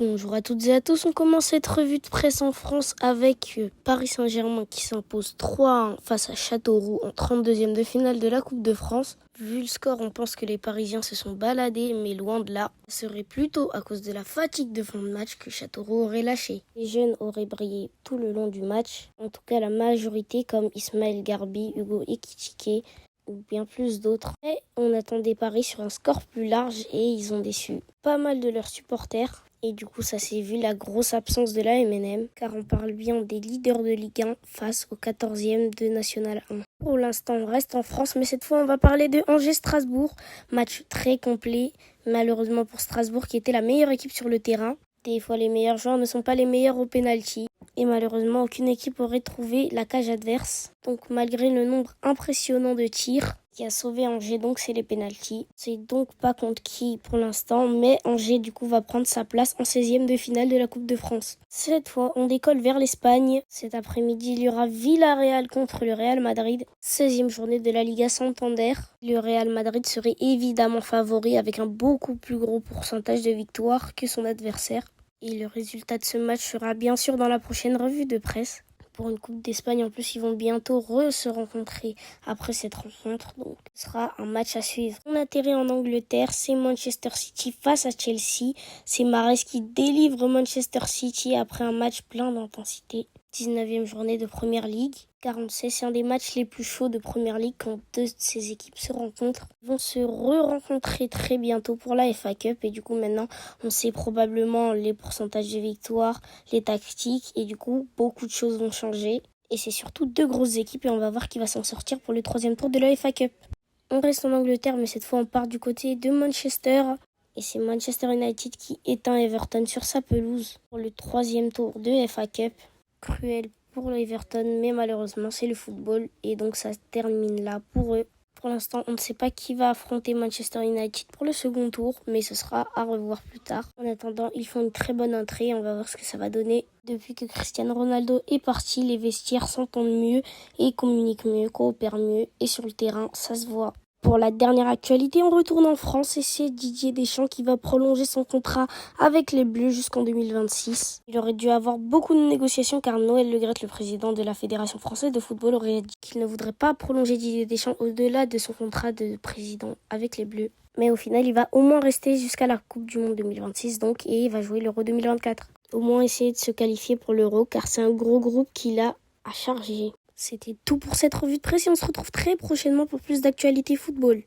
Bonjour à toutes et à tous, on commence cette revue de presse en France avec Paris Saint-Germain qui s'impose 3-1 face à Châteauroux en 32e de finale de la Coupe de France. Vu le score, on pense que les Parisiens se sont baladés, mais loin de là. Ce serait plutôt à cause de la fatigue de fin de match que Châteauroux aurait lâché. Les jeunes auraient brillé tout le long du match, en tout cas la majorité comme Ismaël Garbi, Hugo Ekitike ou bien plus d'autres. Mais on attendait Paris sur un score plus large et ils ont déçu pas mal de leurs supporters. Et du coup, ça s'est vu la grosse absence de la MNM, car on parle bien des leaders de Ligue 1 face au 14e de National 1. Pour l'instant, on reste en France, mais cette fois, on va parler de Angers-Strasbourg. Match très complet, malheureusement pour Strasbourg, qui était la meilleure équipe sur le terrain. Des fois, les meilleurs joueurs ne sont pas les meilleurs au pénalty. Et malheureusement, aucune équipe aurait trouvé la cage adverse. Donc, malgré le nombre impressionnant de tirs, qui a sauvé Angers, donc c'est les pénaltys. C'est donc pas contre qui pour l'instant, mais Angers du coup va prendre sa place en 16e de finale de la Coupe de France. Cette fois, on décolle vers l'Espagne. Cet après-midi, il y aura Villarreal contre le Real Madrid, 16e journée de la Liga Santander. Le Real Madrid serait évidemment favori avec un beaucoup plus gros pourcentage de victoires que son adversaire. Et le résultat de ce match sera bien sûr dans la prochaine revue de presse. Pour une Coupe d'Espagne, en plus, ils vont bientôt se rencontrer après cette rencontre. Donc, ce sera un match à suivre. On atterrit en Angleterre, c'est Manchester City face à Chelsea. C'est Mahrez qui délivre Manchester City après un match plein d'intensité. 19e journée de Premier League. 46, c'est un des matchs les plus chauds de Premier League quand deux de ces équipes se rencontrent. Ils vont se re-rencontrer très bientôt pour la FA Cup et du coup maintenant on sait probablement les pourcentages de victoire, les tactiques et du coup beaucoup de choses vont changer. Et c'est surtout deux grosses équipes et on va voir qui va s'en sortir pour le 3e tour de la FA Cup. On reste en Angleterre mais cette fois on part du côté de Manchester. Et c'est Manchester United qui éteint Everton sur sa pelouse pour le 3e tour de FA Cup. Cruel pour l'Everton, mais malheureusement c'est le football et donc ça se termine là pour eux. Pour l'instant, on ne sait pas qui va affronter Manchester United pour le second tour, mais ce sera à revoir plus tard. En attendant, ils font une très bonne entrée, on va voir ce que ça va donner. Depuis que Cristiano Ronaldo est parti, les vestiaires s'entendent mieux et communiquent mieux, coopèrent mieux et sur le terrain, ça se voit. Pour la dernière actualité, on retourne en France et c'est Didier Deschamps qui va prolonger son contrat avec les Bleus jusqu'en 2026. Il aurait dû avoir beaucoup de négociations car Noël Le Graët, le président de la Fédération française de football, aurait dit qu'il ne voudrait pas prolonger Didier Deschamps au-delà de son contrat de président avec les Bleus. Mais au final, il va au moins rester jusqu'à la Coupe du Monde 2026 donc et il va jouer l'Euro 2024. Au moins essayer de se qualifier pour l'Euro car c'est un gros groupe qu'il a à charger. C'était tout pour cette revue de presse et on se retrouve très prochainement pour plus d'actualités football.